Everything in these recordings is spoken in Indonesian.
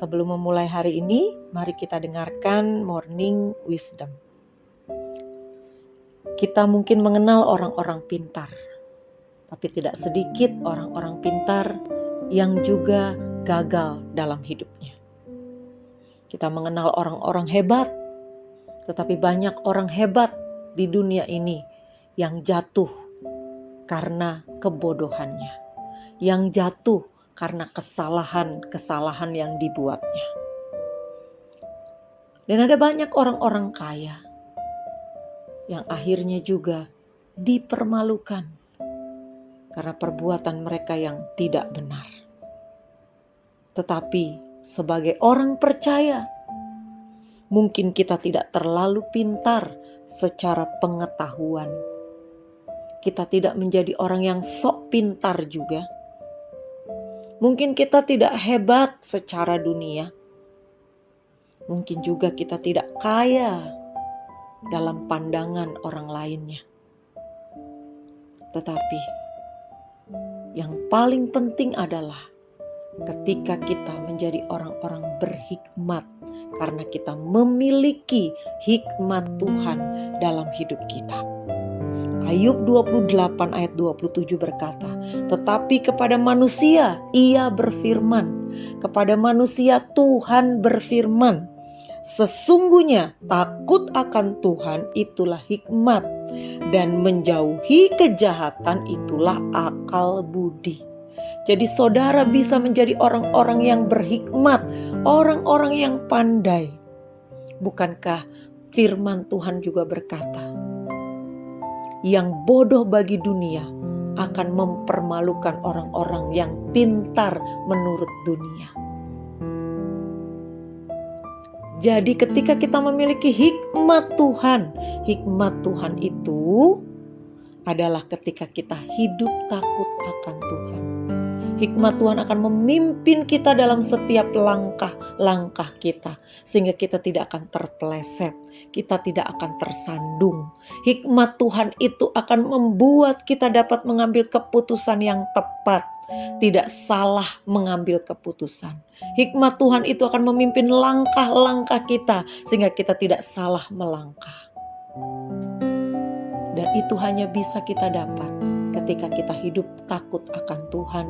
Sebelum memulai hari ini, mari kita dengarkan Morning Wisdom. Kita mungkin mengenal orang-orang pintar, tapi tidak sedikit orang-orang pintar yang juga gagal dalam hidupnya. Kita mengenal orang-orang hebat, tetapi banyak orang hebat di dunia ini yang jatuh karena kebodohannya, yang jatuh karena kesalahan-kesalahan yang dibuatnya. Dan ada banyak orang-orang kaya yang akhirnya juga dipermalukan karena perbuatan mereka yang tidak benar. Tetapi sebagai orang percaya, mungkin kita tidak terlalu pintar secara pengetahuan. Kita tidak menjadi orang yang sok pintar juga. Mungkin kita tidak hebat secara dunia. Mungkin juga kita tidak kaya dalam pandangan orang lainnya. Tetapi yang paling penting adalah ketika kita menjadi orang-orang berhikmat karena kita memiliki hikmat Tuhan dalam hidup kita. Ayub 28 ayat 27 berkata, tetapi kepada manusia ia berfirman, kepada manusia Tuhan berfirman, sesungguhnya takut akan Tuhan itulah hikmat, dan menjauhi kejahatan itulah akal budi. Jadi saudara bisa menjadi orang-orang yang berhikmat, orang-orang yang pandai. Bukankah firman Tuhan juga berkata, yang bodoh bagi dunia akan mempermalukan orang-orang yang pintar menurut dunia. Jadi ketika kita memiliki hikmat Tuhan itu adalah ketika kita hidup takut akan Tuhan. Hikmat Tuhan akan memimpin kita dalam setiap langkah-langkah kita, sehingga kita tidak akan terpeleset, kita tidak akan tersandung. Hikmat Tuhan itu akan membuat kita dapat mengambil keputusan yang tepat, tidak salah mengambil keputusan. Hikmat Tuhan itu akan memimpin langkah-langkah kita, sehingga kita tidak salah melangkah. Dan itu hanya bisa kita dapat ketika kita hidup takut akan Tuhan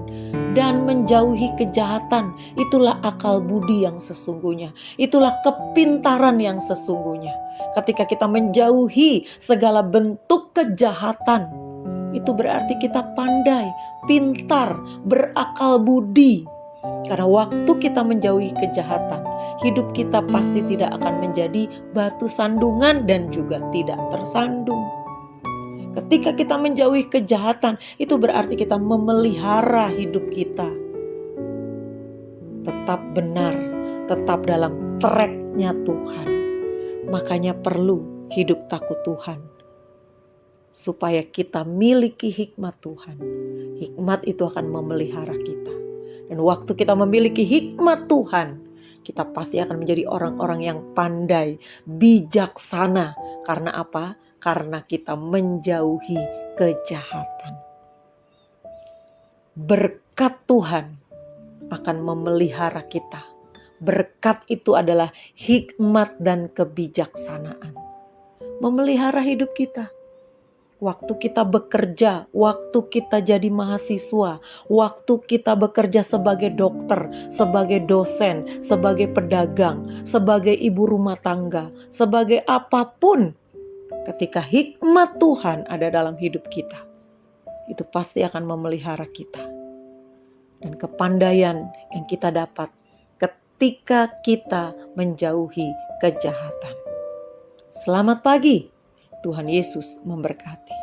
dan menjauhi kejahatan. Itulah akal budi yang sesungguhnya. Itulah kepintaran yang sesungguhnya. Ketika kita menjauhi segala bentuk kejahatan, itu berarti kita pandai, pintar, berakal budi. Karena waktu kita menjauhi kejahatan, hidup kita pasti tidak akan menjadi batu sandungan dan juga tidak tersandung. Ketika kita menjauhi kejahatan, itu berarti kita memelihara hidup kita tetap benar, tetap dalam tracknya Tuhan. Makanya perlu hidup takut Tuhan, supaya kita miliki hikmat Tuhan. Hikmat itu akan memelihara kita. Dan waktu kita memiliki hikmat Tuhan, kita pasti akan menjadi orang-orang yang pandai, bijaksana. Karena apa? Karena kita menjauhi kejahatan. Berkat Tuhan akan memelihara kita. Berkat itu adalah hikmat dan kebijaksanaan. Memelihara hidup kita. Waktu kita bekerja, waktu kita jadi mahasiswa, waktu kita bekerja sebagai dokter, sebagai dosen, sebagai pedagang, sebagai ibu rumah tangga, sebagai apapun. Ketika hikmat Tuhan ada dalam hidup kita, itu pasti akan memelihara kita. Dan kepandaian yang kita dapat ketika kita menjauhi kejahatan. Selamat pagi, Tuhan Yesus memberkati.